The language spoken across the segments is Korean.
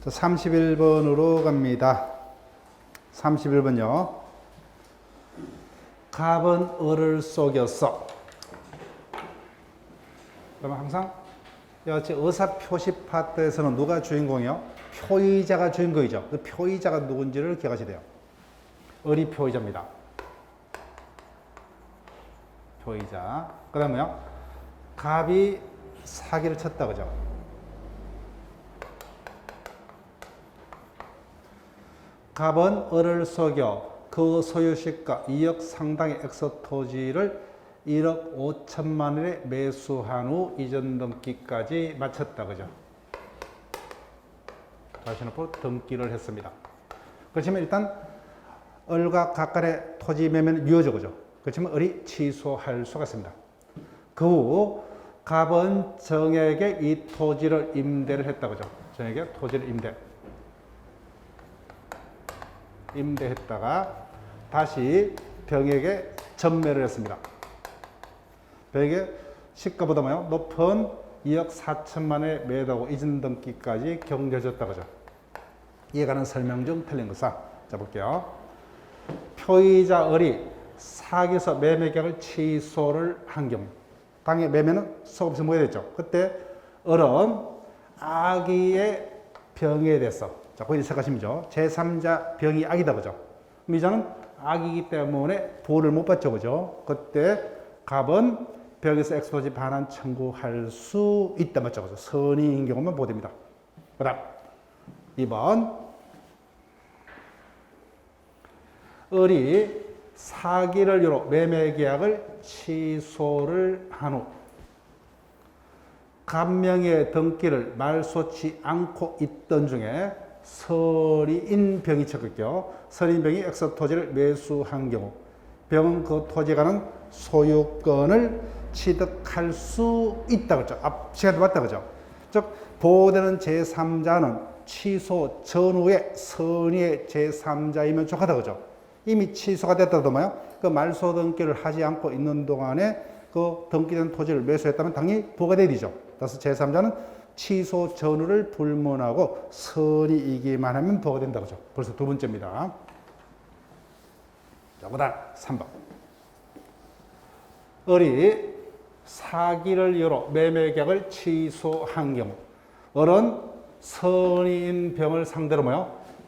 31번으로 갑니다. 31번요. 갑은 을을 속였어. 그러면 항상 여기 의사표시 파트에서는 누가 주인공이요? 표의자가 주인공이죠. 그 표의자가 누군지를 기억하셔야 돼요. 을이 표의자입니다. 표의자. 그 다음에요. 갑이 사기를 쳤다, 그죠? 갑은 을을 속여 그 소유시가 2억 상당의 엑소 토지를 1억 5천만 원에 매수한 후 이전 등기까지 마쳤다, 그죠? 다시 한번 등기를 했습니다. 그렇지만 일단 을과 갑 간의 토지 매매는 유효죠, 그죠? 그렇지만 을이 취소할 수가 있습니다. 그 후 갑은 정에게 이 토지를 임대를 했다, 그죠? 정에게 토지를 임대했다가 다시 병에게 전매를 했습니다. 병에게 시가보다 높은 2억 4천만 원에 매도하고 이전 등기까지 경려줬다, 그죠? 이에 관한 설명 중 틀린 것사. 자, 볼게요. 표의자 을이 사기에서 매매 계약을 취소를 한 경우, 당연히 매매는 소급해서 뭐가 됐죠? 그때 을은 아기의 병에 대해서, 자, 거기 생각하시면죠. 제3자 병이 아기다, 그죠? 그럼 이자는 아기이기 때문에 보호를 못 받죠, 그죠? 그때 갑은 병에서 엑스토지 반환 청구할 수 있다, 맞죠? 그죠? 선의인 경우만 보호됩니다. 그 다음 2번. 을이 사기를 이유로 매매 계약을 취소를 한 후 갑명의 등기를 말소치 않고 있던 중에 서리인 병이 쳤겠죠. 서리인 병이 엑소 토지를 매수한 경우 병은 그 토지에 관한 소유권을 취득할 수 있다, 그렇죠? 앞 시간에 봤다, 그죠? 즉 보호되는 제3자는 취소 전후에 선의의 제3자이면 족하다, 그죠? 이미 취소가 됐다도 그 말소 등기를 하지 않고 있는 동안에 그 등기된 토지를 매수했다면 당연히 보호가 되죠. 따라서 제3자는 취소 전후를 불문하고 선의이기만 하면 보호가 된다, 그죠? 벌써 두 번째입니다. 자, 그 다음 3번. 을이 사기를 이유로 매매 계약을 취소한 경우 을은 선의인 병을 상대로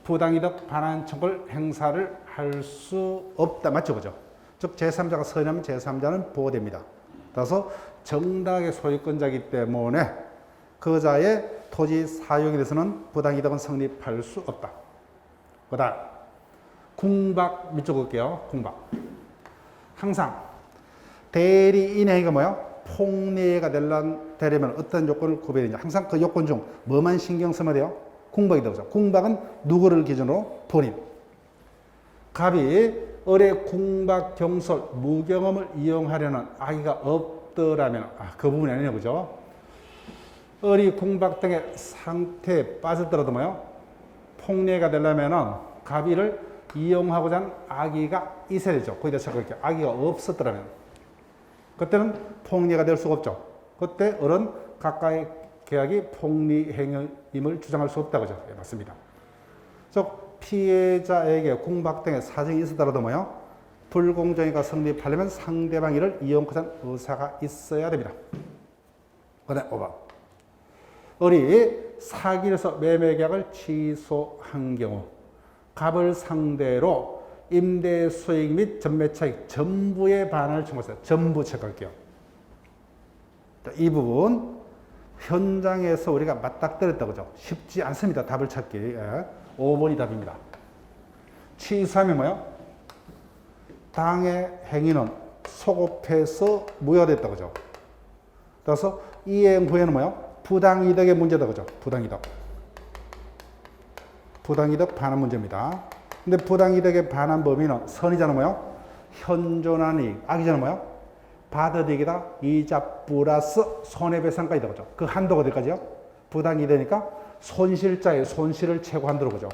부당이득 반환 청구를 행사를 할 수 없다, 맞죠, 그죠? 즉 제3자가 선의하면 제3자는 보호됩니다. 따라서 정당의 소유권자이기 때문에 그자의 토지 사용에 대해서는 부당이득은 성립할 수 없다. 그 다음 궁박 밑줄 볼게요. 궁박. 항상 대리인의 행위가 폭리가 되려면 어떤 요건을 구별해야 되냐. 항상 그 요건 중 뭐만 신경 쓰면 돼요? 궁박이다, 그죠? 궁박은 누구를 기준으로? 본인. 갑이 을의 궁박 경솔 무경험을 이용하려는 악의가 없더라면 그 부분이 아니냐, 그죠? 을이 궁박 등의 상태에 빠졌더라도 폭리가 되려면은 갑이 이를 이용하고자 하는 악의가 있어야 되죠. 거기다 착각할게요. 악의가 없었더라면 그때는 폭리가 될 수가 없죠. 그때 을은 각각의 계약이 폭리 행위임을 주장할 수 없다, 그죠? 예, 맞습니다. 즉 피해자에게 궁박 등의 사정이 있었더라도 불공정위가 성립하려면 상대방 이를 이용하고자 하는 의사가 있어야 됩니다. 그 다음 5번. 을이 사기에서 매매 계약을 취소한 경우 갑을 상대로 임대 수익 및 전매 차익 전부의 반환을 청구했어요. 전부 체크할게요. 이 부분 현장에서 우리가 맞닥뜨렸다, 그죠? 쉽지 않습니다. 답을 찾기. 5번이 답입니다. 취소하면 당의 행위는 소급해서 무효됐다, 그죠? 따라서 이행 후에는 부당이득의 문제다, 그죠? 부당이득 반환 문제입니다. 근데 부당이득의 반환 범위는 선이잖아요. 현존한 이익, 악이잖아요. 받아들이기다 이자 플러스 손해배상까지다, 그죠? 그 한도가 어디까지요? 부당이득이니까 손실자의 손실을 최고한도로, 그죠?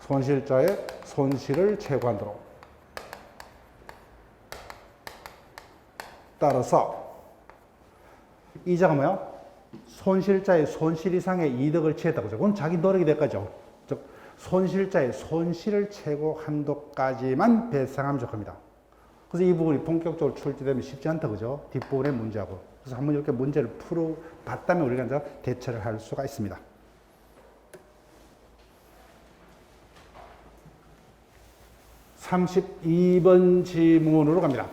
손실자의 손실을 최고한도로. 따라서 이자가 손실자의 손실 이상의 이득을 취했다고 하죠. 그건 자기 노력이 될 거죠. 즉, 손실자의 손실을 최고 한도까지만 배상하면 좋습니다. 그래서 이 부분이 본격적으로 출제되면 쉽지 않다, 그죠? 뒷부분의 문제하고. 그래서 한번 이렇게 문제를 풀어봤다면 우리가 이제 대처를 할 수가 있습니다. 32번 지문으로 갑니다.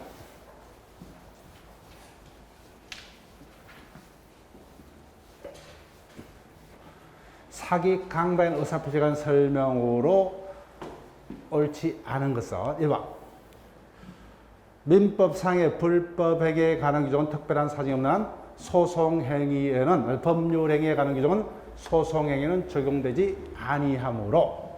사기 강박인 의사표시에 관한 설명으로 옳지 않은 것은 1번 민법상의 불법행위에 관한 규정은 특별한 사정이 없는 한 소송행위에는 법률행위에 관한 규정은 소송행위는 적용되지 아니하므로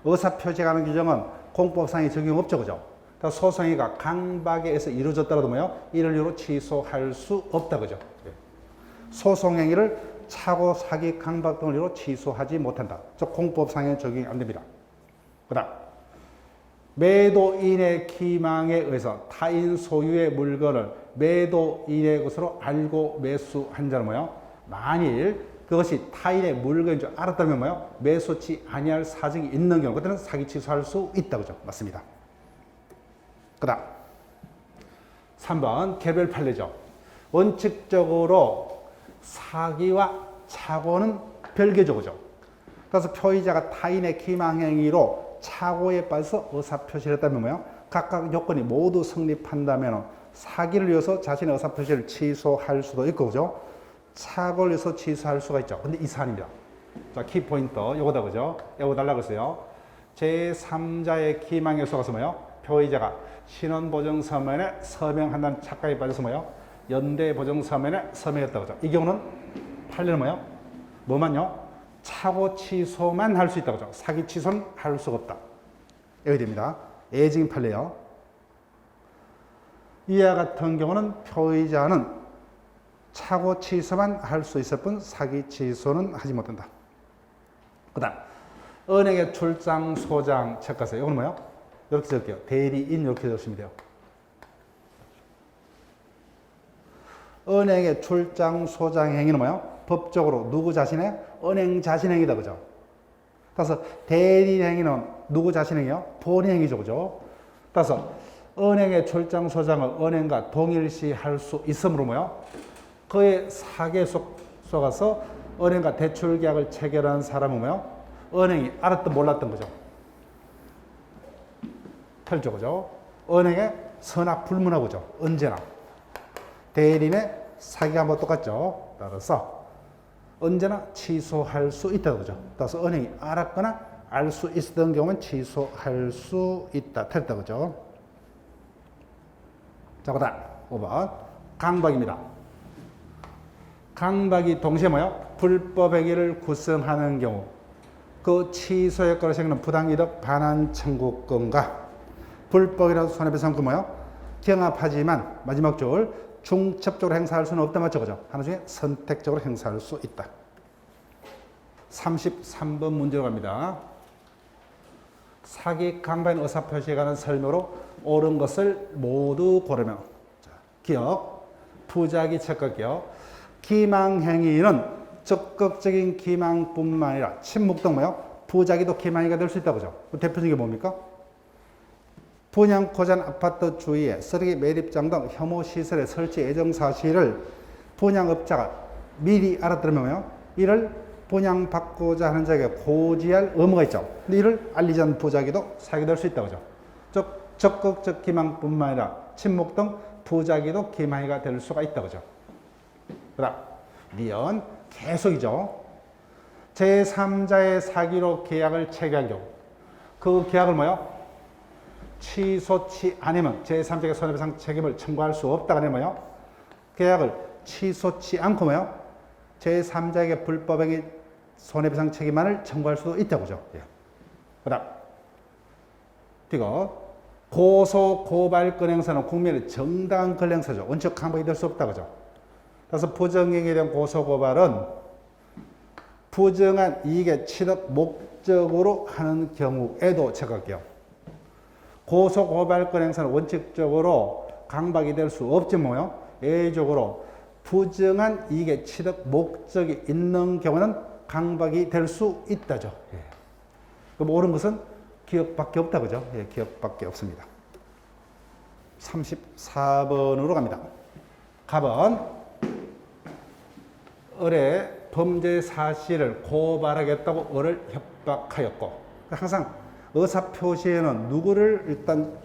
의사표시에 관한 규정은 공법상의 적용 없죠, 그죠? 소송행위가 강박에 의해서 이루어졌더라도 뭐요? 이를 이유로 취소할 수 없다, 그죠? 소송행위를 차고 사기 강박 등을 이유로 취소하지 못한다. 즉 공법상의 적용이 안 됩니다. 그다음 매도인의 기망에 의해서 타인 소유의 물건을 매도인의 것으로 알고 매수한 자는 뭐요? 만일 그것이 타인의 물건인 줄 알았다면 뭐요? 매수치 아니할 사정이 있는 경우 그때는 사기 취소할 수 있다, 그죠? 맞습니다. 그다음 3번 개별 판례죠. 원칙적으로 사기와 착오는 별개죠, 그죠? 그래서 표의자가 타인의 기망행위로 착오에 빠져서 의사표시를 했다면 뭐요? 각각 요건이 모두 성립한다면 사기를 위해서 자신의 의사표시를 취소할 수도 있고, 그죠? 착오를 위해서 취소할 수가 있죠. 근데 이 사안입니다. 자, 키포인트 요거다, 그죠? 요거 달라고 했어요. 제3자의 기망에 속아서 뭐요? 표의자가 신원보증서면에 서명한다는 착각에 빠져서 뭐요? 연대보증서면에 서명했다고 하죠. 이 경우는 판례는 뭐요? 뭐만요? 착오 취소만 할 수 있다고 하죠. 사기 취소는 할 수가 없다. 여기 됩니다. 예증인 판례요. 이와 같은 경우는 표의자는 착오 취소만 할 수 있을 뿐 사기 취소는 하지 못한다. 그 다음 은행의 출장 소장 체크하세요. 이거는 뭐요? 이렇게 적을게요. 대리인 이렇게 적으시면 돼요. 은행의 출장 소장 행위는 뭐예요? 법적으로 누구 자신의? 은행 자신 행위다, 그죠? 따라서 대리인 행위는 누구 자신 행위요? 본인 행위죠, 그죠? 따라서 은행의 출장 소장을 은행과 동일시 할 수 있으므로 뭐예요? 그의 사기에 속아서 은행과 대출 계약을 체결한 사람은 뭐예요? 은행이 알았든 몰랐던 거죠. 틀죠, 그죠? 은행의 선악 불문하고죠. 언제나. 대리인의 사기가 뭐 똑같죠. 따라서 언제나 취소할 수 있다고 그죠. 따라서 은행이 알았거나 알 수 있었던 경우는 취소할 수 있다. 틀렸다, 그죠. 자, 그 다음 5번 강박입니다. 강박이 동시에 뭐요? 불법 행위를 구성하는 경우 그 취소 효과로 생기는 부당이득 반환 청구권과 불법이라도 손해배상권 뭐요? 경합하지만 마지막 줄 중첩적으로 행사할 수는 없다, 맞죠, 그죠? 하나 중에 선택적으로 행사할 수 있다. 33번 문제로 갑니다. 사기 강박인 의사표시에 관한 설명으로 옳은 것을 모두 고르면 자, 기억, 부작위 체크할게요. 기망행위는 적극적인 기망뿐만 아니라 침묵 등 뭐요? 부작위도 기망행위가 될 수 있다, 그죠? 대표적인 게 뭡니까? 분양코전 아파트 주위에 쓰레기 매립장 등 혐오 시설의 설치 예정 사실을 분양업자가 미리 알았더라면 뭐요? 이를 분양받고자 하는 자에게 고지할 의무가 있죠. 근데 이를 알리지 않은 부작위도 사기될 수 있다고 하죠. 즉 적극적 기망뿐만 아니라 침묵 등 부작위도 기망행위가 될 수가 있다고 하죠. 그 다음 니은 계속이죠. 제3자의 사기로 계약을 체결한 경우 그 계약을 뭐요? 취소치 않으면 제3자에게 손해배상 책임을 청구할 수 없다가 아니면 뭐요? 계약을 취소치 않고 뭐요? 제3자에게 불법행위 손해배상 책임만을 청구할 수도 있다고 하죠. 예. 그 다음 이거 고소 고발권 행사는 국민의 정당한 권 행사죠. 원칙 강박이 될 수 없다고 하죠. 그래서 부정행위에 대한 고소 고발은 부정한 이익의 취득 목적으로 하는 경우에도 체크할게요. 고소고발권 행사는 원칙적으로 강박이 될 수 없지 뭐요. 예외적으로 부정한 이익의 취득 목적이 있는 경우는 강박이 될 수 있다죠. 예. 그럼 옳은 것은 기억밖에 없다, 그죠? 예, 기억밖에 없습니다. 34번으로 갑니다. 갑은 을의 범죄 사실을 고발하겠다고 을을 협박하였고, 항상 의사표시에는 누구를 일단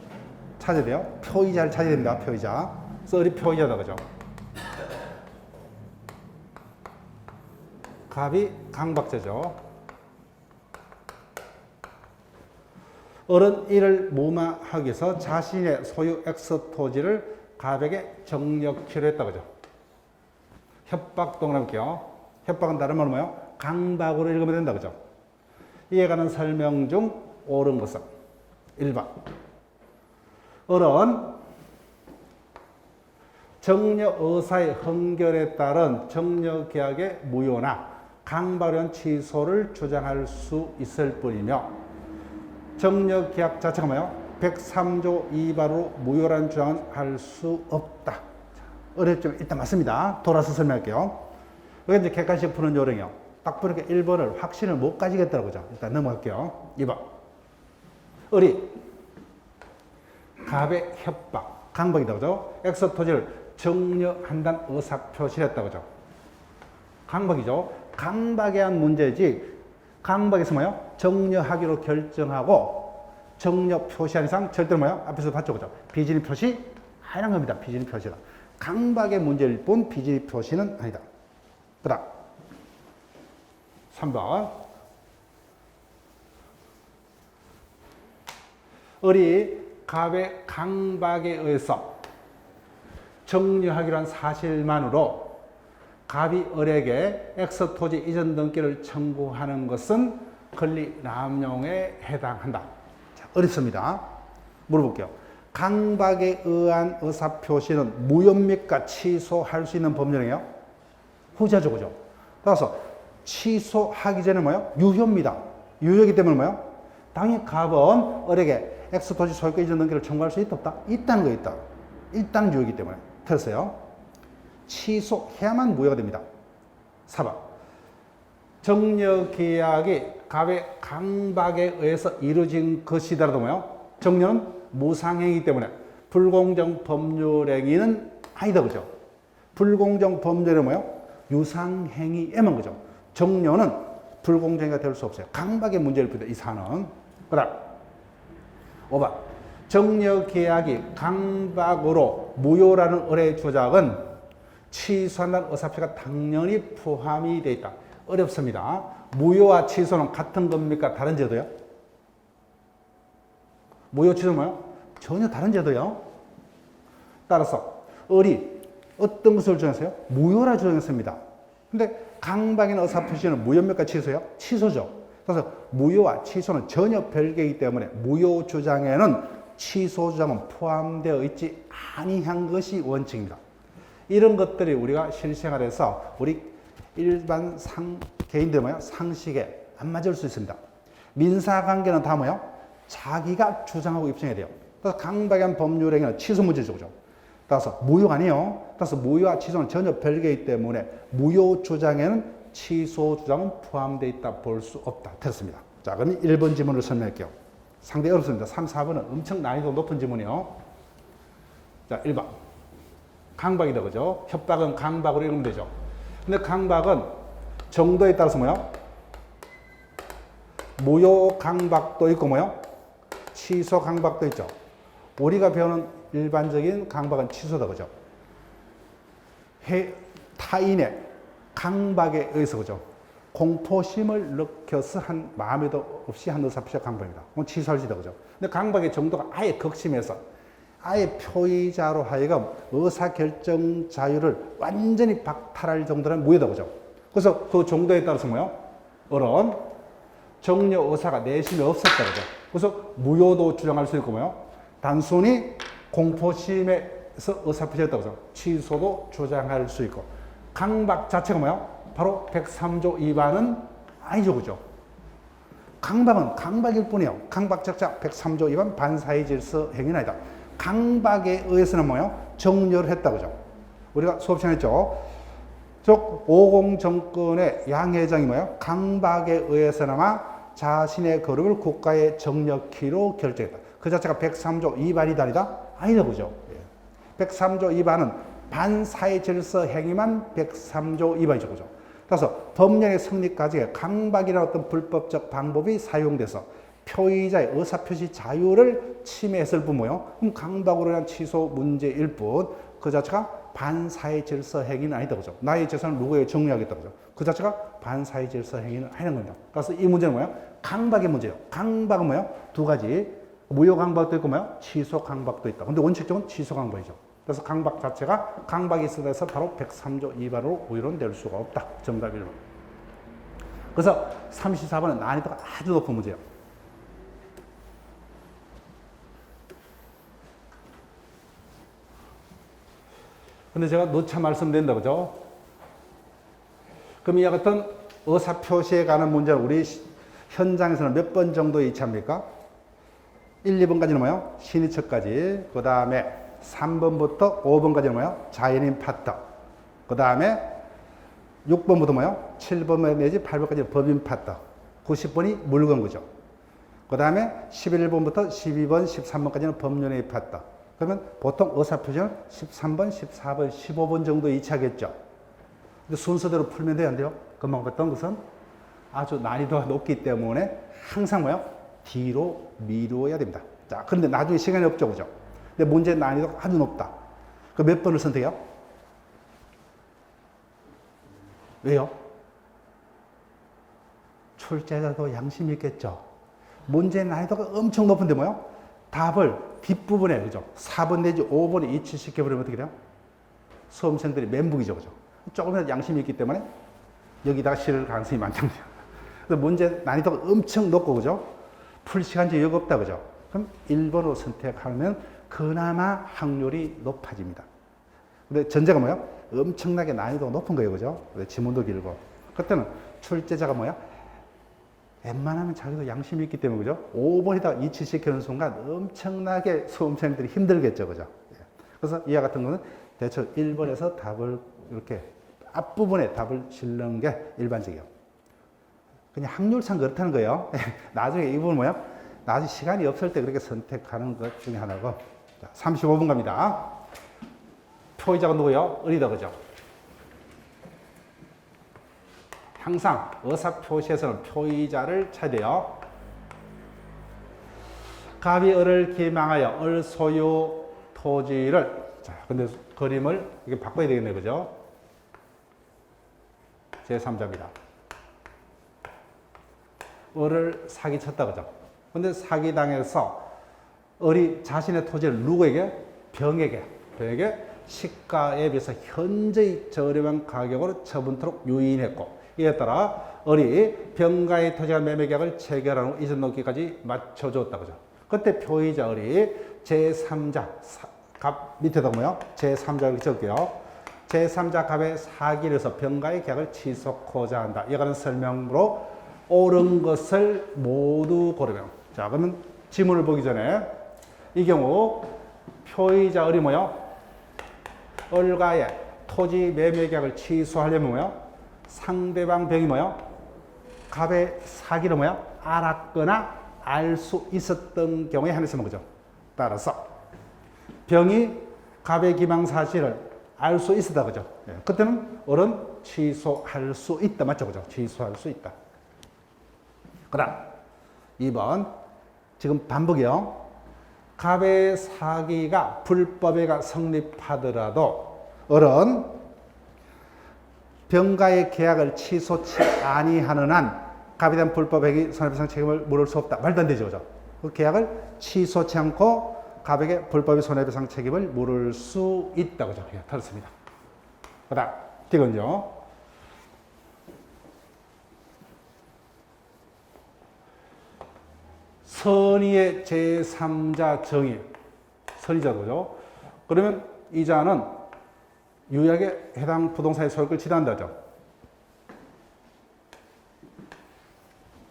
찾아야 돼요? 표의자를 찾아야 됩니다. 표의자. 그래서 을이 표의자다, 그죠? 갑이 강박자죠. 을은 이를 무마하기 위해서 자신의 소유 X 토지를 갑에게 정력키로 했다, 그죠? 협박 동그라미요. 협박은 다른 말로 뭐예요? 강박으로 읽으면 된다, 그죠? 이에 관한 설명 중 옳은 것은 1번. 을은 정려 의사의 흥결에 따른 정려 계약의 무효나 강박련 취소를 주장할 수 있을 뿐이며, 정려 계약 자체가 뭐예요? 103조 2발로 무효란 주장은 할 수 없다. 어렵지만 일단 맞습니다. 돌아서 설명할게요. 여기 이제 객관식 푸는 요령이요. 딱 보니까 1번을 확신을 못 가지겠더라고요. 일단 넘어갈게요. 2번. 을이 갑의 협박, 강박이다, 그죠? X 토지를 정려한다는 의사표시를 했다, 그죠? 강박이죠. 강박에 한 문제지, 강박에서 뭐예요? 정려하기로 결정하고 정려 표시한 이상 절대로 뭐예요? 앞에서 봤죠, 그죠? 비진입 표시 아니란 겁니다. 비진입 표시다. 강박의 문제일 뿐 비진입 표시는 아니다. 그 다음 3번. 을이 갑의 강박에 의해서 정려하기로 한 사실만으로 갑이 을에게 X 토지 이전 등기를 청구하는 것은 권리 남용에 해당한다. 자, 어렵습니다. 물어볼게요. 강박에 의한 의사표시는 무효입니까? 취소할 수 있는 법령이에요? 후자죠, 그죠? 따라서 취소하기 전에 뭐예요? 유효입니다. 유효이기 때문에 뭐예요? 당연히 갑은 을에게 X 토지 소유권 이전 등기를 청구할 수 있다, 없다? 있다는 거 있다. 일단 유효이기 때문에. 틀렸어요. 취소해야만 무효가 됩니다. 4번. 정려 계약이 갑의 강박에 의해서 이루어진 것이더라도 뭐예요? 정려는 무상행위이기 때문에 불공정 법률행위는 아니다, 그죠? 불공정 법률은 뭐예요? 유상행위에만, 그죠? 정려는 불공정행위가 될 수 없어요. 강박의 문제일 뿐이다, 이 사안은. 그 다음 5번. 정려 계약이 강박으로 무효라는 을의 주장은 취소한다는 의사표가 당연히 포함이 되어 있다. 어렵습니다. 무효와 취소는 같은 겁니까? 다른 제도요? 무효 취소는 뭐예요? 전혀 다른 제도요. 따라서 을이 어떤 것을 주장했어요? 무효라 주장했습니다. 근데 강박인 의사표시는 무효입니까? 취소요? 취소죠. 그래서 무효와 취소는 전혀 별개이기 때문에 무효 주장에는 취소 주장은 포함되어 있지 아니한 것이 원칙입니다. 이런 것들이 우리가 실생활에서 우리 일반 개인들 뭐야? 상식에 안 맞을 수 있습니다. 민사관계는 다 뭐야? 자기가 주장하고 입증해야 돼요. 그래서 강박한 법률행위는 취소 문제죠, 그죠? 따라서 무효가 아니에요. 따라서 무효와 취소는 전혀 별개이기 때문에 무효 주장에는 취소 주장은 포함되어 있다 볼 수 없다. 됐습니다. 자, 그럼 1번 지문을 설명할게요. 상당히 어렵습니다. 3, 4번은 엄청 난이도 높은 지문이요. 자, 1번. 강박이다, 그죠? 협박은 강박으로 읽으면 되죠. 근데 강박은 정도에 따라서 뭐요? 무효 강박도 있고 뭐요? 취소 강박도 있죠. 우리가 배우는 일반적인 강박은 취소다, 그죠? 타인의 강박에 의해서, 그죠? 공포심을 느껴서 한 마음에도 없이 한 의사표시가 강박입니다. 그건 취소할 수 있다, 그죠? 근데 강박의 정도가 아예 극심해서 아예 표의자로 하여금 의사결정 자유를 완전히 박탈할 정도는 무효다, 그죠? 그래서 그 정도에 따라서 뭐요? 을은 정려 의사가 내심이 없었다, 그죠? 그래서 무효도 주장할 수 있고 뭐요? 단순히 공포심에서 의사표시했다, 그죠? 취소도 주장할 수 있고. 강박 자체가 뭐요? 바로 103조 위반은 아니죠, 그죠? 강박은 강박일 뿐이에요. 강박 적자 103조 위반 반사회 질서 행위는 아니다. 강박에 의해서는 뭐예요? 정려를 했다, 그죠? 우리가 수업 시간에 했죠. 즉 오공 정권의 양회장이 뭐예요? 강박에 의해서나마 자신의 거름을 국가의 정력키로 결정했다. 그 자체가 103조 위반이다 아니다? 아니다 보죠. 103조 위반은 반사회 질서 행위만 103조 위반이죠. 그죠? 그래서 법령의 성립까지 강박이라는 어떤 불법적 방법이 사용돼서 표의자의 의사표시 자유를 침해했을 뿐이요. 그럼 강박으로 인한 취소 문제일 뿐 그 자체가 반사회 질서 행위는 아니다. 그죠? 나의 재산을 누구에게 정리하겠다. 그죠? 그 자체가 반사회 질서 행위는 아닌 겁니다. 그래서 이 문제는 뭐예요? 강박의 문제예요. 강박은 뭐예요? 두 가지. 무효 강박도 있고 뭐예요? 취소 강박도 있다. 근데 원칙적으로 취소 강박이죠. 그래서 강박 자체가 강박이 있어야 해서 바로 103조 위반으로 우위로 낼 수가 없다. 정답 1번. 그래서 34번은 난이도가 아주 높은 문제예요. 근데 제가 누차 말씀드린다, 그죠? 그럼 이와 같은 의사표시에 관한 문제는 우리 현장에서는 몇 번 정도 이치합니까? 1, 2번까지는 뭐예요? 신의처까지. 그 다음에 3번부터 5번까지는 뭐예요? 자연인 파트. 그 다음에 6번부터 뭐예요? 7번 내지 8번까지는 법인 파트. 90번이 물건구죠. 그 다음에 11번부터 12번, 13번까지는 법률의 파트. 그러면 보통 의사표시는 13번, 14번, 15번 정도 이치하겠죠. 근데 순서대로 풀면 돼요, 안 돼요? 금방 봤던 것은 아주 난이도가 높기 때문에 항상 뭐예요? 뒤로 미루어야 됩니다. 자, 그런데 나중에 시간이 없죠, 그죠? 근데 문제 난이도가 아주 높다. 그 몇 번을 선택해요? 왜요? 출제자도 양심이 있겠죠. 문제 난이도가 엄청 높은데 뭐예요? 답을 뒷부분에, 그죠? 4번 내지 5번에 이치시켜버리면 어떻게 돼요? 수험생들이 멘붕이죠, 그죠? 조금이라도 양심이 있기 때문에 여기다가 실을 가능성이 많다는 거죠. 그래서 문제 난이도가 엄청 높고, 그죠? 풀 시간이 여유 없다, 그죠? 그럼 1번으로 선택하면 그나마 확률이 높아집니다. 근데 전제가 뭐예요? 엄청나게 난이도가 높은 거예요, 그죠? 지문도 길고. 그때는 출제자가 뭐야? 웬만하면 자기도 양심이 있기 때문에, 그죠? 5번에다 이치시키는 순간 엄청나게 수험생들이 힘들겠죠, 그죠? 그래서 이와 같은 거는 대충 1번에서 답을 이렇게 앞부분에 답을 실는 게 일반적이에요. 그냥 확률상 그렇다는 거예요. 나중에 이 부분 뭐야? 나중에 시간이 없을 때 그렇게 선택하는 것 중에 하나고. 자, 35분 갑니다. 표의자가 누구예요? 을이다, 그죠? 항상 의사표시에서는 표의자를 찾아야 돼요. 갑이 을을 기망하여 을 소유 토지를, 자, 근데 그림을 이렇게 바꿔야 되겠네요, 그죠? 제3자입니다. 을을 사기쳤다, 그죠? 근데 사기당해서 을이 자신의 토지를 누구에게? 병에게 시가에 비해서 현저히 저렴한 가격으로 처분토록 유인했고, 이에 따라 을이 병가의 토지와 매매계약을 체결한 후 이전 놓기까지 맞춰줬다, 그죠? 그때 표의자 을이 제3자 갑 밑에다 뭐요? 제3자를 적을게요. 제3자 갑의 사기를 해서 병가의 계약을 취소하고자 한다. 이에 관한 설명으로 옳은 것을 모두 고르면. 자, 그러면 지문을 보기 전에 이 경우 표의자 을이 뭐요? 을과의 토지 매매 계약을 취소하려면 뭐요? 상대방 병이 뭐요? 갑의 사기를 뭐요? 알았거나 알 수 있었던 경우에 한해서 뭐죠? 따라서 병이 갑의 기망 사실을 알 수 있었다, 그죠? 예, 그때는 을은 취소할 수 있다, 맞죠, 그죠? 취소할 수 있다. 그다음 2번 지금 반복이요. 갑의 사기가 불법에가 성립하더라도 을은 병가의 계약을 취소치 아니하는 한 갑에 대한 불법 행위 손해배상 책임을 물을 수 없다. 말도 안 되죠, 그죠? 그 계약을 취소치 않고 갑에게 불법의 손해배상 책임을 물을 수 있다, 그죠? 예, 틀렸습니다. 그다음 이건요. 선의의 제3자 정의, 선의자도, 그죠? 그러면 이자는 유약에 해당 부동산의 소유권을 지단한다죠.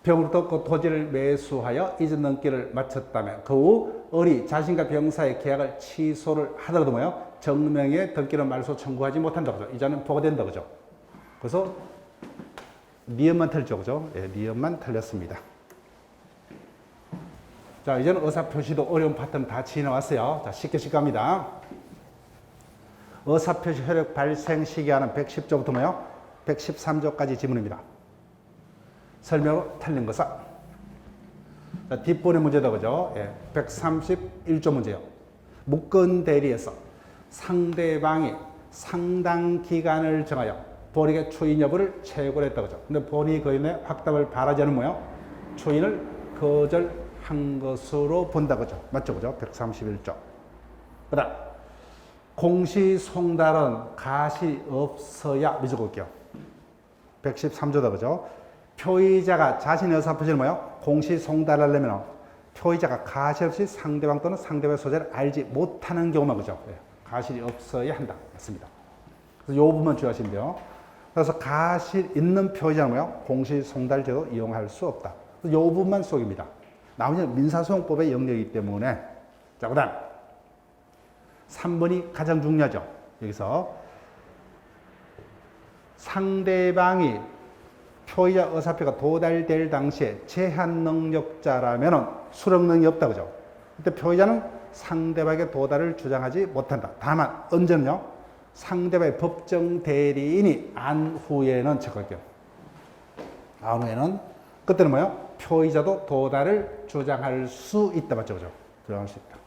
병으로부터 그 토지를 매수하여 이전 넘기를 마쳤다면 그 후 을이 자신과 병사의 계약을 취소를 하더라도 뭐요? 정명에 등기는 말소 청구하지 못한다. 그죠? 이자는 포괄된다. 그죠? 그래서 니은만 틀렸죠. 그죠? 예, 니은만 틀렸습니다. 자, 이제는 의사표시도 어려운 파트는 다 지나왔어요. 자, 쉽게 갑니다. 의사표시 효력 발생 시기하는 110조부터 뭐요? 113조까지 지문입니다. 설명으로 틀린 것은 자, 뒷번의 문제다. 그죠? 예, 131조 문제요. 무권 대리에서 상대방이 상당 기간을 정하여 본인의 추인 여부를 최고로 했다. 그죠? 근데 본인이 거인의 확답을 바라지 않은 뭐요? 추인을 거절한 것으로 본다. 그죠? 맞죠? 그죠? 131조. 그 다음, 공시송달은 가시 없어야 미적 볼게요. 113조다. 그죠? 표의자가 자신의 의사표시를 뭐요? 공시송달을 하려면 표의자가 가시 없이 상대방 또는 상대방의 소재를 알지 못하는 경우만. 그죠? 예, 가실이 없어야 한다. 맞습니다. 그래서 이 부분만 주의하시면 돼요. 그래서 가실 있는 표의자는 뭐요? 공시송달제도 이용할 수 없다. 이 부분만 속입니다. 나머지는 민사소송법의 영역이기 때문에. 자, 그 다음 3번이 가장 중요하죠. 여기서 상대방이 표의자 의사표가 도달될 당시에 제한 능력자라면 수령 능력이 없다. 그죠? 그때 표의자는 상대방의 도달을 주장하지 못한다. 다만 언제는요? 상대방의 법정 대리인이 안 후에는 체크할게요. 안 후에는 그때는 뭐요? 표의자도 도달을 주장할 수 있다. 맞죠? 그죠? 주장할 수 있다.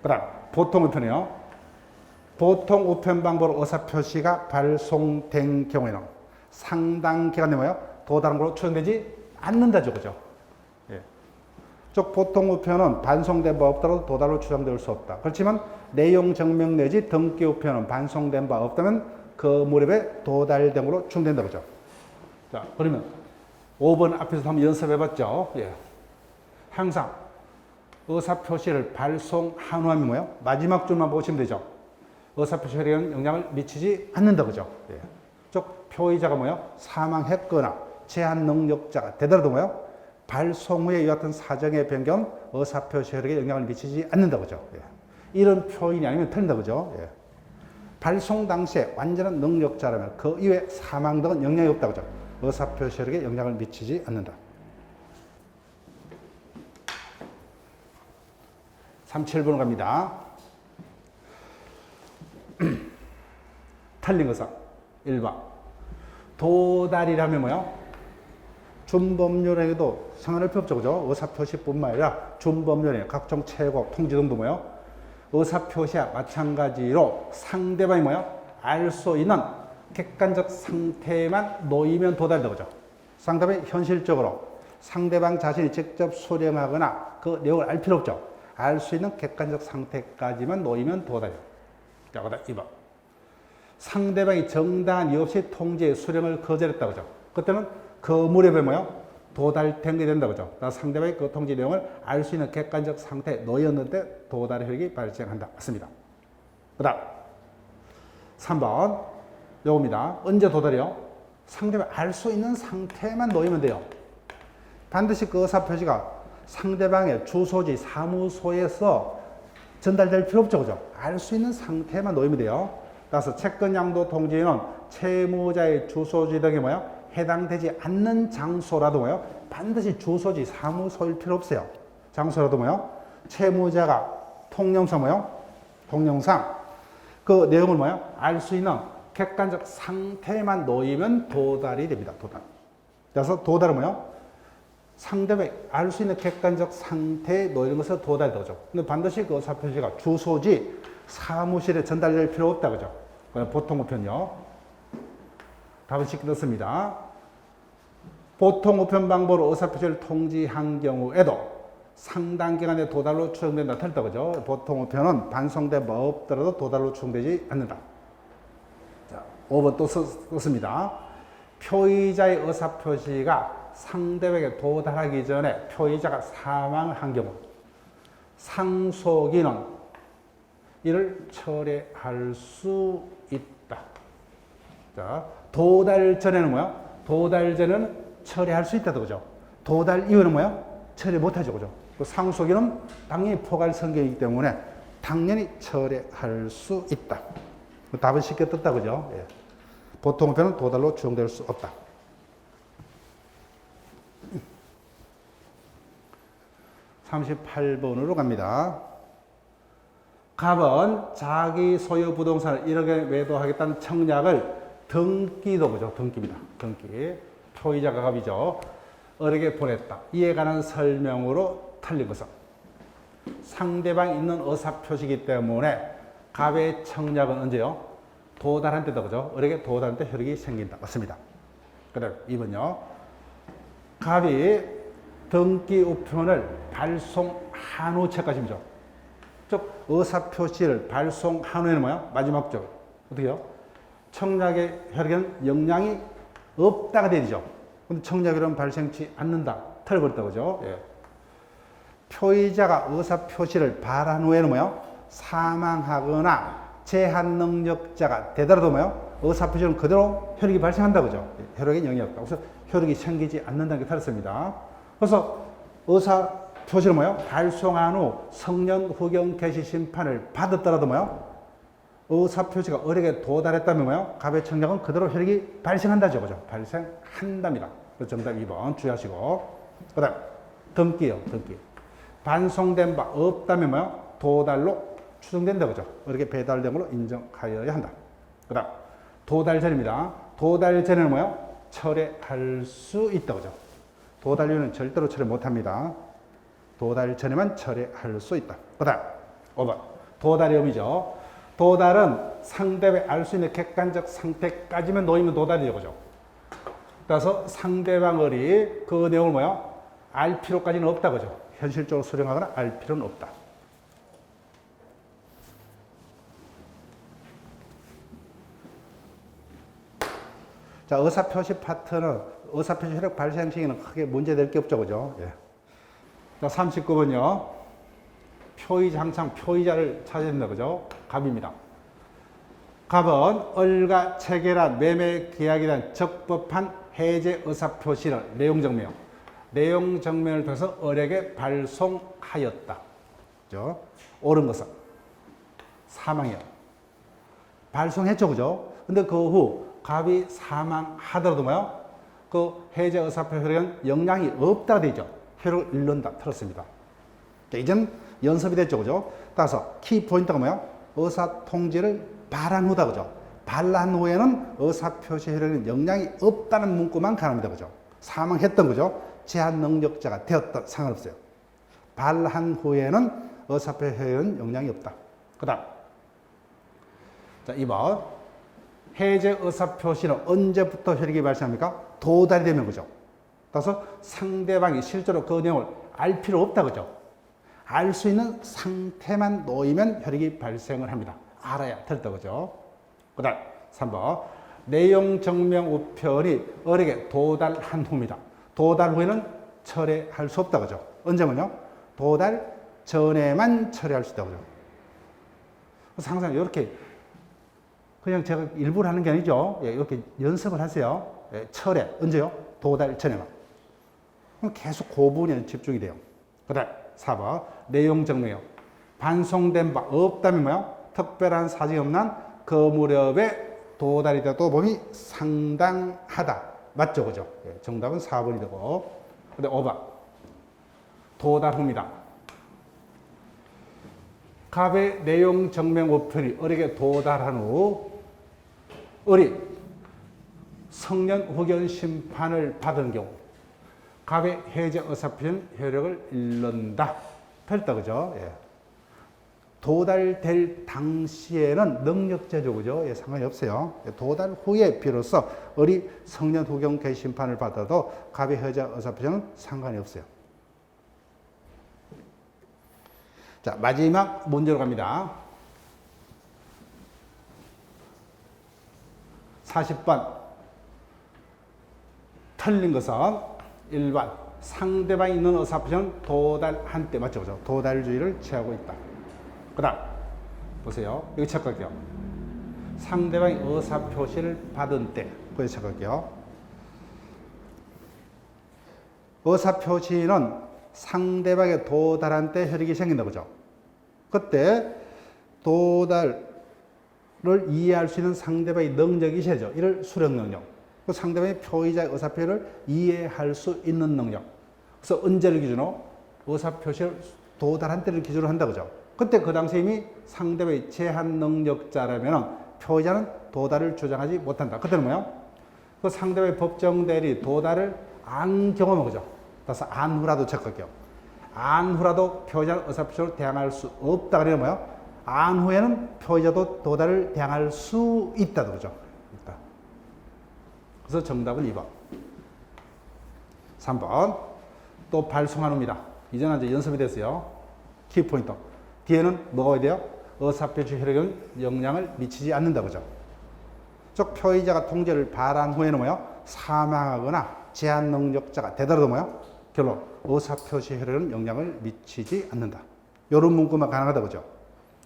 그 다음 보통 우편이요. 보통 우편 방법으로 의사표시가 발송된 경우에는 상당 기간 내에 뭐요? 도달한 걸로 추정되지 않는다죠. 그죠? 예. 즉 보통 우편은 반송된 바 없더라도 도달로 추정될 수 없다. 그렇지만 내용 증명 내지 등기 우편은 반송된 바 없다면 그 무렵에 도달된 걸로 추정된다. 그죠? 자, 그러면 5번 앞에서 한번 연습해 봤죠. 예. 항상 의사표시를 발송한 후하면 뭐예요? 마지막 줄만 보시면 되죠. 의사표시에는 영향을 미치지 않는다. 그죠? 예. 즉 표의자가 뭐예요? 사망했거나 제한 능력자가 되더라도 뭐예요? 발송 후에 이와 같은 사정의 변경 의사표시 효력에 영향을 미치지 않는다. 그죠? 예. 이런 표현이 아니면 틀린다. 그죠? 예. 발송 당시에 완전한 능력자라면 그 이후에 사망 등은 영향이 없다. 그죠? 의사표시 효력에 영향을 미치지 않는다. 37번 갑니다. 틀린 것은 1번. 도달이라면 뭐요? 준법률에도 상관할 필요 없죠. 그죠? 의사표시뿐만 아니라 준법률에 각종 최고, 통지 등도 뭐요? 의사표시와 마찬가지로 상대방이 뭐요? 알 수 있는 객관적 상태만 놓이면 도달이다. 그죠? 상대방이 현실적으로 상대방 자신이 직접 수령하거나 그 내용을 알 필요 없죠. 알 수 있는 객관적 상태까지만 놓이면 도달이에요. 자, 그다음 2번. 상대방이 정당한 이유 없이 통지의 수령을 거절했다. 그죠? 그때는 그 무렵에 뭐요? 도달된 게 된다. 그죠? 상대방이 그 통지 내용을 알 수 있는 객관적 상태에 놓였는데 도달의 효력이 발생한다. 맞습니다. 그 다음 3번 요겁니다. 언제 도달이요? 상대방이 알 수 있는 상태만 놓이면 돼요. 반드시 그 의사표시가 상대방의 주소지 사무소에서 전달될 필요 없죠. 그죠? 알 수 있는 상태만 놓이면 돼요. 따라서 채권 양도 통지는 채무자의 주소지 등이 뭐야? 해당되지 않는 장소라도 뭐요? 반드시 주소지 사무소일 필요 없어요. 장소라도 뭐요? 채무자가 통령상 뭐요? 통령상 그 내용을 뭐요? 알 수 있는 객관적 상태만 놓이면 도달이 됩니다. 도달. 그래서 도달은 뭐요? 상대방이 알 수 있는 객관적 상태에 놓이는 것을 도달이 되죠. 근데 반드시 그 의사표시가 주소지 사무실에 전달될 필요 없다. 그죠? 보통 우편요. 답은 쉽게 넣습니다. 보통 우편 방법으로 의사표시를 통지한 경우에도 상당 기간의 도달로 추정된다. 틀렸다. 그죠? 보통 우편은 반송된 바 없더라도 도달로 추정되지 않는다. 자, 5번 또 썼습니다. 표의자의 의사표시가 상대방에게 도달하기 전에 표의자가 사망한 경우 상속인은 이를 철회할 수 있다. 자, 도달 전에는 뭐야? 도달 전에는 철회할 수 있다. 그죠? 도달 이후는 뭐야? 처리 못하죠. 그죠? 상속인은 당연히 포괄 성격이기 때문에 당연히 철회할 수 있다. 답은 쉽게 떴다, 그죠? 예. 보통표는 도달로 추정될 수 없다. 38번으로 갑니다. 갑은 자기 소유 부동산을 1억에 매도하겠다는 청약을 등기도 그죠? 등기입니다. 등기. 표의자가 갑이죠. 을에게 보냈다. 이에 관한 설명으로 틀린 것은 상대방이 있는 의사표시이기 때문에 갑의 청약은 언제요? 도달한 때다. 그죠? 을에게 도달한 때 효력이 생긴다. 맞습니다. 그 다음 2번요. 갑이 등기 우편을 발송한 후 채까지죠. 즉 의사표시를 발송한 후에는 뭐야? 마지막 적 어떻게요? 청약의 효력에는 영향이 없다가 되죠. 근데 청약이란 발생치 않는다. 털어버렸다. 그죠? 예. 표의자가 의사표시를 발한 후에는 뭐요? 사망하거나 제한 능력자가 되더라도 뭐요? 의사표시는 그대로 효력이 발생한다. 그죠? 효력에 영향이 없다. 그래서 효력이 생기지 않는다는 게 틀렸습니다. 그래서 의사표시를 뭐요? 발송한 후 성년 후견 개시 심판을 받았더라도 뭐요? 의사표시가 을에게 도달했다면 뭐요? 갑의 청약은 그대로 효력이 발생한다죠. 그죠? 발생한답니다. 그래서 정답 2번 주의하시고. 그 다음, 등기요. 등기. 반송된 바 없다면 뭐요? 도달로 추정된다. 그죠? 을에게 배달된 걸로 인정하여야 한다. 그 다음, 도달 전입니다. 도달 전에는 뭐요? 철회할 수 있다. 그죠? 도달 이후는 절대로 철회 못 합니다. 도달 전에만 철회할 수 있다. 그 다음, 5번. 도달의 의미죠. 도달은 상대방이 알 수 있는 객관적 상태까지만 놓이면 도달이죠. 그죠? 따라서 상대방이 그 내용을 뭐요? 알 필요까지는 없다. 그죠? 현실적으로 수령하거나 알 필요는 없다. 자, 의사표시 파트는 의사표시 효력 발생 시기는 크게 문제될 게 없죠. 그죠? 예. 자, 39번요. 표의자, 항상 표의자를 찾아야 된다. 그죠? 갑입니다. 갑은 을과 체결한 매매 계약에 대한 적법한 해제 의사표시를 내용증명. 내용증명을 통해서 을에게 발송하였다. 그죠? 옳은 것은 사망이요. 발송했죠. 그죠? 근데 그 후 갑이 사망하더라도 뭐요? 그 해제 의사표시는 영향이 없다 되죠. 효력을 잃는다. 틀었습니다. 이젠 연습이 됐죠. 그죠? 따라서 키 포인트가 뭐야? 의사 통지를 발한 후다. 그죠? 발한 후에는 의사표시 효력에는 영향이 없다는 문구만 가능합니다. 그죠? 사망했던 거죠. 제한 능력자가 되었던 상관없어요. 발한 후에는 의사표시 효력에는 영향이 없다. 그 다음. 자, 2번. 해제 의사표시는 언제부터 효력이 발생합니까? 도달이 되면 그죠? 따라서 상대방이 실제로 그 내용을 알 필요 없다. 그죠? 알 수 있는 상태만 놓이면 효력이 발생을 합니다. 알아야 된다. 그죠? 그 다음 3번. 내용 증명 우편이 을에게 도달한 후입니다. 도달 후에는 철회할 수 없다. 그죠? 언제면요? 도달 전에만 철회할 수 있다. 그죠? 그래서 항상 이렇게 그냥 제가 일부러 하는 게 아니죠. 예, 이렇게 연습을 하세요. 예, 철회. 언제요? 도달 전에만. 그럼 계속 그 부분에 집중이 돼요. 그 다음 4번. 내용 증명이요. 반송된 바 없다면 뭐요? 특별한 사정이 없는 그 무렵에 도달이 되도 범위 상당하다. 맞죠? 그죠? 예, 정답은 4번이 되고. 근데 5번. 도달 후입니다. 갑의 내용 증명 우편이 을에게 도달한 후 을이 성년 후견 심판을 받은 경우 갑의 해제 의사표시는 효력을 잃는다. 됐다. 그죠? 예. 도달될 당시에는 능력자죠. 그죠? 예, 상관이 없어요. 예, 도달 후에 비로소 을이 성년 후견 개시 심판을 받아도 갑의 해제 의사표시는 상관이 없어요. 자, 마지막 문제로 갑니다. 40번. 틀린 것은 1번. 상대방이 있는 의사표시는 도달한 때. 맞죠? 그죠? 도달주의를 취하고 있다. 그 다음. 보세요. 여기 체크할게요. 상대방이 의사표시를 받은 때. 거기서 체크할게요. 의사표시는 상대방에 도달한 때 효력이 생긴다. 그죠? 그때 도달을 이해할 수 있는 상대방의 능력이 있어야죠. 이를 수령 능력. 그 상대방의 표의자의 의사표시를 이해할 수 있는 능력. 그래서 언제를 기준으로 의사표시를 도달한 때를 기준으로 한다 그죠. 그때 그 당시에 이미 상대방의 제한 능력자라면 표의자는 도달을 주장하지 못한다. 그때는 뭐야? 그 상대방의 법정 대리 도달을 안 경험한 거죠. 따라서 안 후라도 체크할게요. 안 후라도 표의자는 의사표시로 대항할 수 없다. 그러면 뭐야? 안 후에는 표의자도 도달을 대항할 수 있다. 그죠? 있다. 그래서 정답은 2번. 3번. 또 발송한 후입니다. 이제는 이제 연습이 됐어요. 키포인트. 뒤에는 뭐가 와야 돼요? 의사표시 효력은 영향을 미치지 않는다. 그죠? 즉, 표의자가 통제를 발한 후에는 뭐요? 사망하거나 제한 능력자가 되더라도 뭐요? 결론. 의사표시 효력은 영향을 미치지 않는다. 이런 문구만 가능하다. 그죠?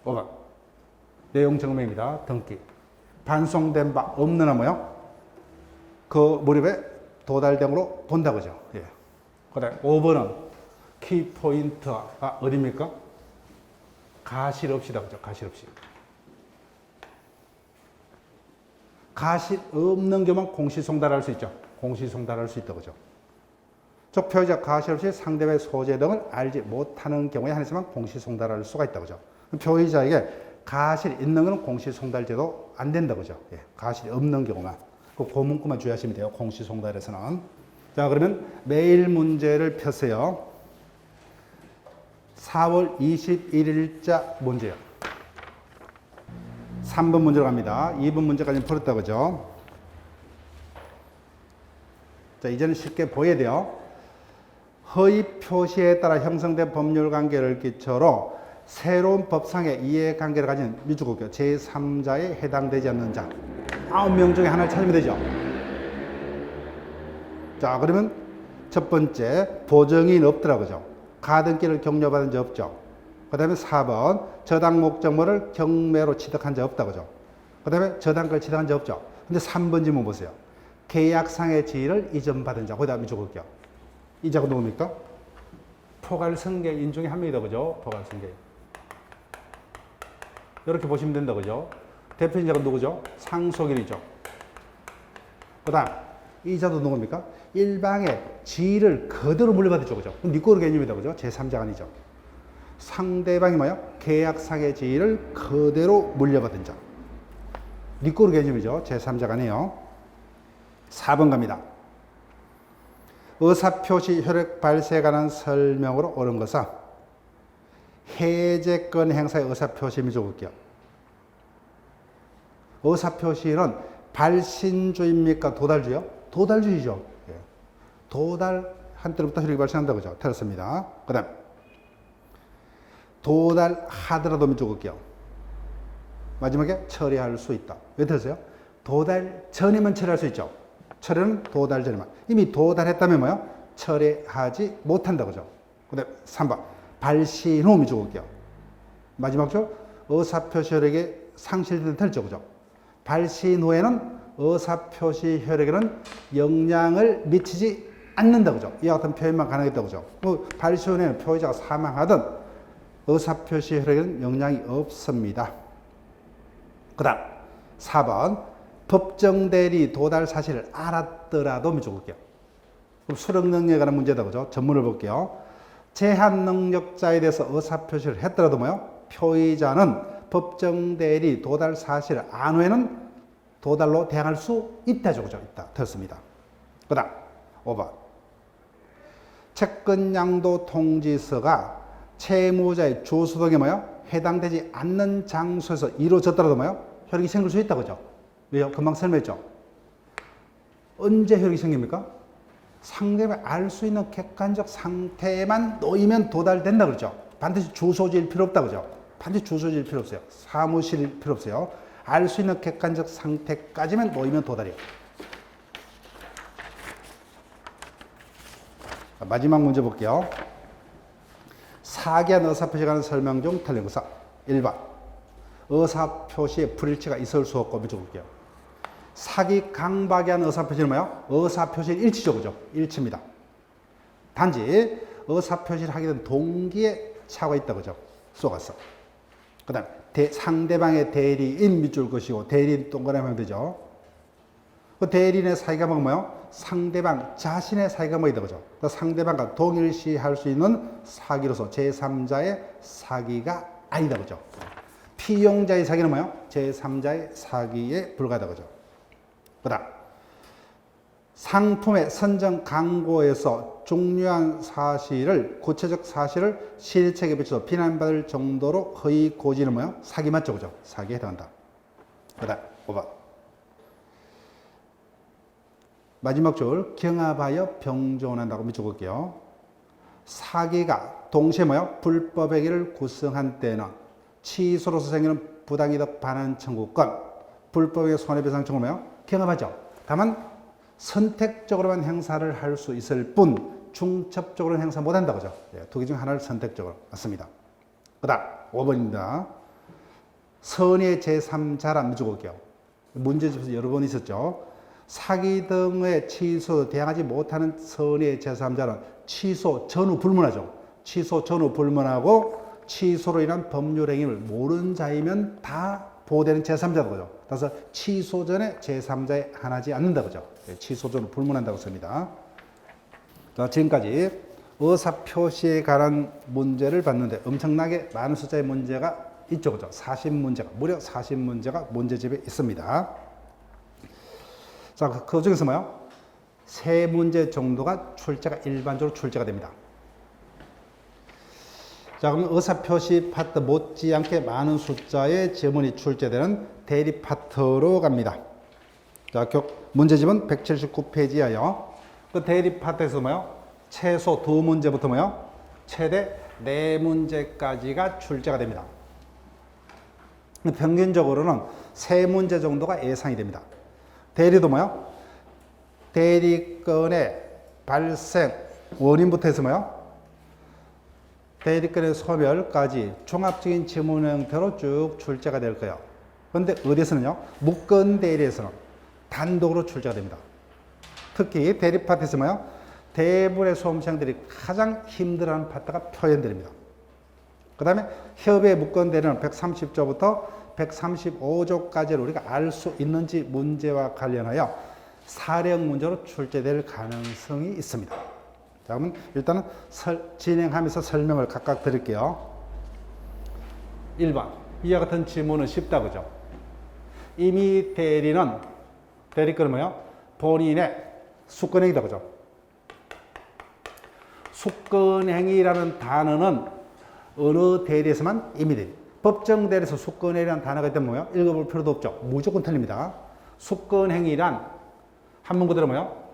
5번. 내용 증명입니다. 등기. 반송된 바 없는 한 뭐요? 그 무렵에 도달됨으로 본다. 그죠? 예. 그 다음에 5번은 키포인트가 어디입니까? 가실 없이다. 그죠? 가실 없이. 가실 없는 경우만 공시송달할 수 있죠. 공시송달할 수 있다. 그죠? 즉, 표의자 가실 없이 상대방의 소재 등을 알지 못하는 경우에 한해서만 공시송달할 수가 있다. 그죠? 표의자에게 가실 있는 것은 공시송달제도 안 된다. 그죠? 예. 가실이 없는 경우만. 그 문구만 주의하시면 돼요. 공시송달에서는. 자, 그러면 매일 문제를 폈어요. 4월 21일자 문제요. 3번 문제로 갑니다. 2번 문제까지 풀었다. 그죠? 자, 이제는 쉽게 보여야 돼요. 허위 표시에 따라 형성된 법률 관계를 기초로 새로운 법상의 이해관계를 가진 미주국교 제3자에 해당되지 않는 자 9명 중에 하나를 찾으면 되죠. 자, 그러면 첫 번째 보정인 없더라고요. 가등기를 격려받은 적 없죠. 그 다음에 4번 저당 목적물을 경매로 취득한 적 없다. 그죠? 그 다음에 저당권을 취득한 적 없죠. 근데 3번 질문 보세요. 계약상의 지위를 이전받은 자. 거기다 미주국교. 이 자가 누굽니까? 포괄승계인 중에 한 명이다. 그죠? 포괄승계인. 이렇게 보시면 된다. 그죠? 대표인자가 누구죠? 상속인이죠. 그 다음, 이 자도 누굽니까? 일방의 지위를 그대로 물려받았죠. 그죠? 니꼬르 개념이다. 그죠? 제3자가 아니죠. 상대방이 뭐야? 계약상의 지위를 그대로 물려받은 자. 니꼬르 개념이죠. 제3자가 아니에요. 4번 갑니다. 의사표시 효력 발생에 관한 설명으로 옳은 것은 해제권 행사의 의사표시 미적을게요. 의사표시는 발신주의입니까? 도달주의요? 도달주의죠. 예. 도달한 때부터 효력이 발생한다. 그죠? 틀렸습니다. 그 다음 도달하더라도 미적을게요. 마지막에 처리할 수 있다. 왜 틀렸어요? 도달 전이면 처리할 수 있죠. 처리는 도달 전이만. 이미 도달했다면 뭐요? 처리하지 못한다. 그죠? 그 다음 3번 발신 후 미적을게요. 마지막 줄 의사표시 효력이 상실될 틀렸죠. 그죠? 발신 후에는 의사표시 효력에는 영향을 미치지 않는다. 그죠? 이와 같은 표현만 가능했다. 그죠? 발신 후에는 표의자가 사망하든 의사표시 효력에는 영향이 없습니다. 그 다음 4번 법정대리 도달 사실을 알았더라도 미적을게요. 그럼 수령능력에 관한 문제다. 그죠? 전문을 볼게요. 제한능력자에 대해서 의사표시를 했더라도 뭐요? 표의자는 법정대리 도달 사실을 안 후에는 도달로 대항할 수 있다죠. 그죠? 있다. 됐습니다. 그 다음 5번 채권양도 통지서가 채무자의 주소등에 뭐요? 해당되지 않는 장소에서 이루어졌더라도 뭐요? 효력이 생길 수 있다. 그죠? 왜요? 금방 설명했죠? 언제 효력이 생깁니까? 상대방이 알 수 있는 객관적 상태에만 놓이면 도달된다. 그러죠? 반드시 주소지일 필요 없다. 그죠? 반드시 주소지일 필요 없어요. 사무실일 필요 없어요. 알 수 있는 객관적 상태까지만 놓이면 도달이에요. 마지막 문제 볼게요. 사기한 의사표시에 관한 설명 중 틀린 것은 1번 의사표시에 불일치가 있을 수 없고 미쳐볼게요. 사기 강박에 한 의사표시는 뭐예요? 의사표시는 일치죠. 그죠? 일치입니다. 단지 의사표시를 하게 된 동기에 차가 있다. 그죠? 속았어. 그 다음 상대방의 대리인 밑줄 것이고 대리인 동그라미 하면 되죠. 그 대리인의 사이가 뭐예요? 상대방 자신의 사이가 뭐이다 그죠? 상대방과 동일시할 수 있는 사기로서 제3자의 사기가 아니다 그죠? 피용자의 사기는 뭐예요? 제3자의 사기에 불과하다 그죠? 그다음 상품의 선정 광고에서 중요한 사실을 구체적 사실을 실책에 비춰서 비난받을 정도로 허위 고지는 뭐예요? 사기 맞죠 그죠? 사기에 해당한다. 그다음 5번 마지막 줄 경합하여 병존한다고 밑줄을게요. 사기가 동시에 뭐예요? 불법 행위를 구성한 때는 취소로서 생기는 부당이득 반환 청구권, 불법의 손해배상 청구는 뭐예요? 경합하죠. 다만 선택적으로만 행사를 할 수 있을 뿐 중첩적으로는 행사 못한다 그죠? 두 개 중 하나를 선택적으로 맞습니다. 그 다음 5번입니다. 선의의 제3자란 밑줄을게요. 문제집에서 여러 번 있었죠. 사기 등의 취소 대항하지 못하는 선의의 제3자는 취소 전후 불문하죠. 취소 전후 불문하고 취소로 인한 법률 행위를 모르는 자이면 다 보호되는 제3자다 그죠. 따라서 취소 전에 제3자에 한하지 않는다 그죠. 취소 전후 불문한다고 씁니다. 자, 지금까지 의사표시에 관한 문제를 봤는데 엄청나게 많은 숫자의 문제가 있죠 그죠. 40문제가 무려 40문제가 문제집에 있습니다. 자, 그 중에서 뭐요? 3문제 정도가 출제가 일반적으로 출제가 됩니다. 자, 그럼 의사표시 파트 못지않게 많은 숫자의 지문이 출제되는 대리 파트로 갑니다. 자, 문제집은 179페이지예요. 그 대리 파트에서 뭐요? 최소 2문제부터 뭐요? 최대 4문제까지가 출제가 됩니다. 평균적으로는 3문제 정도가 예상이 됩니다. 대리도 뭐요? 대리건의 발생 원인부터 해서 뭐요? 대리건의 소멸까지 종합적인 지문 형태로 쭉 출제가 될 거예요. 그런데 어디에서는요? 무건 대리에서는 단독으로 출제가 됩니다. 특히 대리 파트에서 뭐요? 대부분의 수험생들이 가장 힘들어하는 파트가 표현들입니다. 그 다음에 협의 무건 대리는 130조부터 135조까지를 우리가 알 수 있는지 문제와 관련하여 사령 문제로 출제될 가능성이 있습니다. 자, 그러면 일단은 진행하면서 설명을 각각 드릴게요. 1번. 이와 같은 지문은 쉽다, 그죠? 이미 대리건은 뭐예요? 본인의 수권행위다, 그죠? 수권행위라는 단어는 어느 대리에서만 이미 대리. 법정 대리에서 수권행위라는 단어가 있다면 뭐예요? 읽어볼 필요도 없죠. 무조건 틀립니다. 수권행위란 한문 그대로 뭐예요?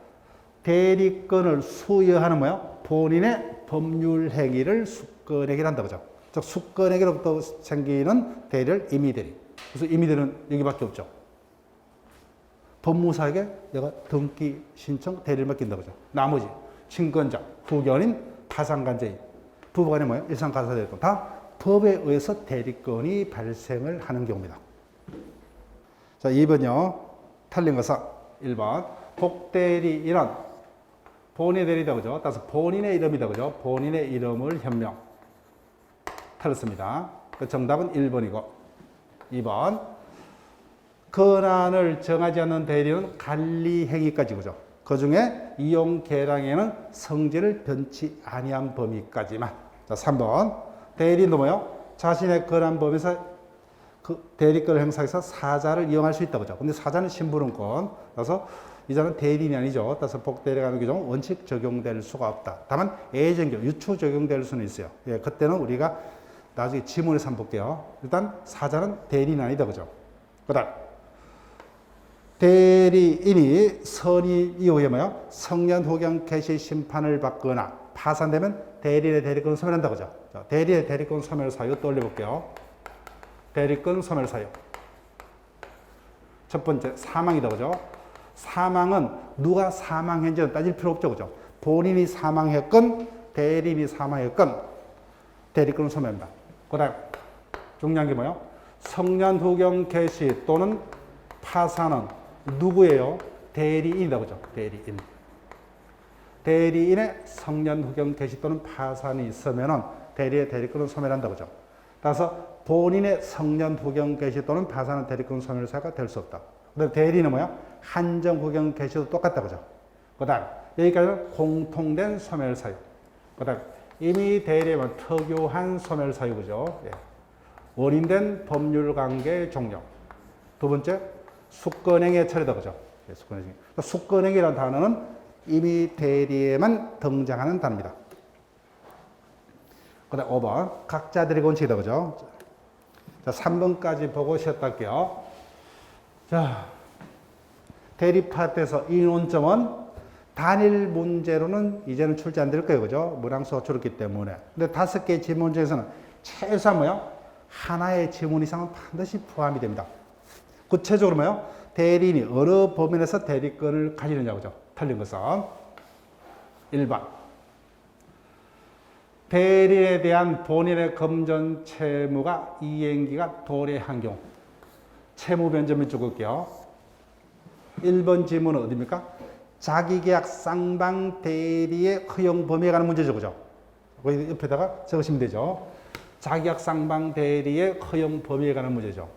대리권을 수여하는 뭐예요? 본인의 법률 행위를 수권행위를 한다, 그죠? 즉 수권행위로부터 생기는 대리를 임의대리. 그래서 임의대리는 여기밖에 없죠. 법무사에게 내가 등기 신청 대리를 맡긴다, 그죠? 나머지 친권자, 부견인, 파산관제인, 부부간에 뭐예요? 일상가사대리권 다 법에 의해서 대리권이 발생을 하는 경우입니다. 자, 2번요. 틀린 것은 1번. 복대리인은 본인의 대리다, 그죠? 따라서 본인의 이름이다, 그죠? 본인의 이름을 현명. 틀렸습니다. 그 정답은 1번이고. 2번. 권한을 정하지 않는 대리는 관리행위까지, 그죠? 그 중에 이용 계량에는 성질을 변치 아니한 범위까지만. 자, 3번. 대리인도 뭐요? 자신의 권한 범위에서 그 대리권을 행사해서 사자를 이용할 수 있다, 그죠? 근데 사자는 심부름권. 그래서 이 자는 대리인이 아니죠. 따라서 복대리가 하는 규정은 원칙 적용될 수가 없다. 다만 예정교, 유추 적용될 수는 있어요. 예, 그때는 우리가 나중에 지문에서 한번 볼게요. 일단 사자는 대리인이 아니다, 그죠? 그 다음 대리인이 선의 이후에 뭐요? 성년 후견 개시 심판을 받거나 파산되면 대리인의 대리권 소멸한다, 그죠? 자, 대리인의 대리권 소멸 사유 또 올려볼게요. 대리권 소멸 사유. 첫 번째, 사망이다, 그죠? 사망은 누가 사망했는지는 따질 필요 없죠, 그죠? 본인이 사망했건, 대리인이 사망했건, 대리권을 소멸한다. 그 다음, 중요한 게 뭐예요? 성년 후견 개시 또는 파산은 누구예요? 대리인이다, 그죠? 대리인. 대리인의 성년 후견 개시 또는 파산이 있으면은 대리의 대리권을 소멸한다, 그죠? 따라서 본인의 성년 후견 개시 또는 파산한 대리권 소멸사유가 될 수 없다. 그다음 대리는 뭐야? 한정 후견 개시도 똑같다 그죠? 그다음 여기까지는 공통된 소멸사유. 그다음 이미 대리에만 특유한 소멸사유 그죠? 예. 원인된 법률관계 종료. 두 번째 숙건행위의 처리다 그죠? 예, 숙건행위. 숙건행위라는 단어는 이미 대리에만 등장하는 단어입니다. 그다음 5번 각자 대리 원칙이다 그죠? 자, 3번까지 보고 쉬었다 할게요. 자, 대리 파트에서 이 논점은 단일 문제로는 이제는 출제 안 될 거예요. 그죠? 문항수가 줄었기 때문에. 근데 5개의 지문 중에서는 최소한 뭐요? 하나의 지문 이상은 반드시 포함이 됩니다. 구체적으로 뭐요? 대리인이 어느 범위에서 대리권을 가지느냐 그죠? 틀린 것은 1번 대리인에 대한 본인의 금전 채무가 이행기가 도래한 경우 채무 변제문 적을게요. 1번 지문은 어디입니까? 자기계약 쌍방 대리의 허용 범위에 관한 문제죠. 그죠? 거기 옆에다가 적으시면 되죠. 자기계약 쌍방 대리의 허용 범위에 관한 문제죠.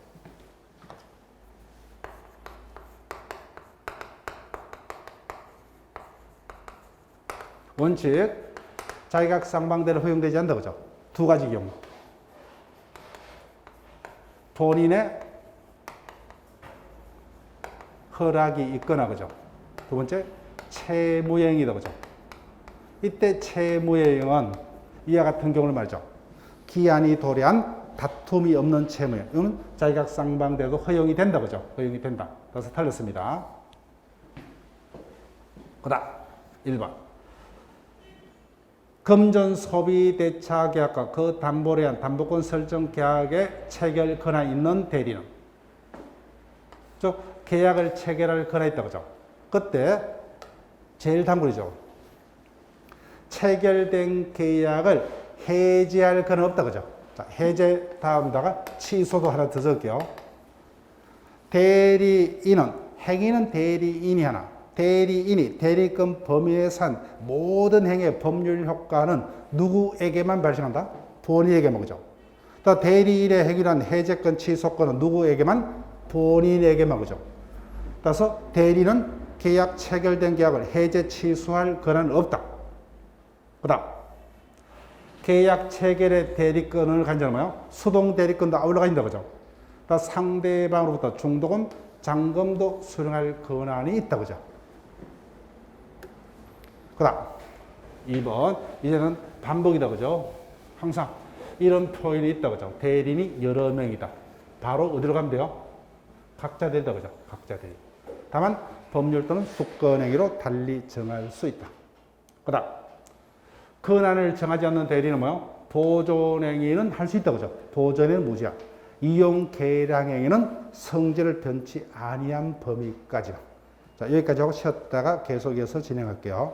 원칙, 자기계약 쌍방 대리 허용되지 않는다. 그죠? 두 가지 경우. 본인의 허락이 있거나 그죠? 두 번째, 채무행위다 그죠? 이때 채무행위는 이와 같은 경우를 말이죠. 기한이 도래한 다툼이 없는 채무행. 이거는 자기계약 쌍방대도 허용이 된다 그죠? 허용이 된다. 그래서 틀렸습니다. 그다음 1번. 금전 소비 대차 계약과 그 담보로 의한 담보권 설정 계약의 체결 권한이 있는 대리는 즉 계약을 체결할 권한이 있다 그죠? 그때 제일 단골이죠. 체결된 계약을 해지할 권한 없다 그죠? 자, 해제 다음다가 취소도 하나 더 적을게요. 대리인은 행위는 대리인이 하나 대리인이 대리권 범위에서 한 모든 행위의 법률 효과는 누구에게만 발생한다? 본인에게만 그죠? 또 대리인의 행위란 해제권 취소권은 누구에게만? 본인에게만 그죠? 따라서 대리는 계약 체결된 계약을 해제 취소할 권한은 없다. 그다음 계약 체결의 대리권을 가진다는 뭐예요? 수동 대리권도 아울러 가진다 그죠? 그러니까 상대방으로부터 중도금, 잔금도 수령할 권한이 있다 그죠? 그다음 2번 이제는 반복이다 그죠? 항상 이런 표현이 있다 그죠? 대리인이 여러 명이다. 바로 어디로 가면 돼요? 각자 대리다 그죠? 각자 대리. 다만 법률 또는 숙건행위로 달리 정할 수 있다. 그다음 권한을 정하지 않는 대리는 뭐요? 보존행위는 할 수 있다 그죠? 보존행위는 무지야. 이용 계량행위는 성질을 변치 아니한 범위까지다. 자, 여기까지 하고 쉬었다가 계속해서 진행할게요.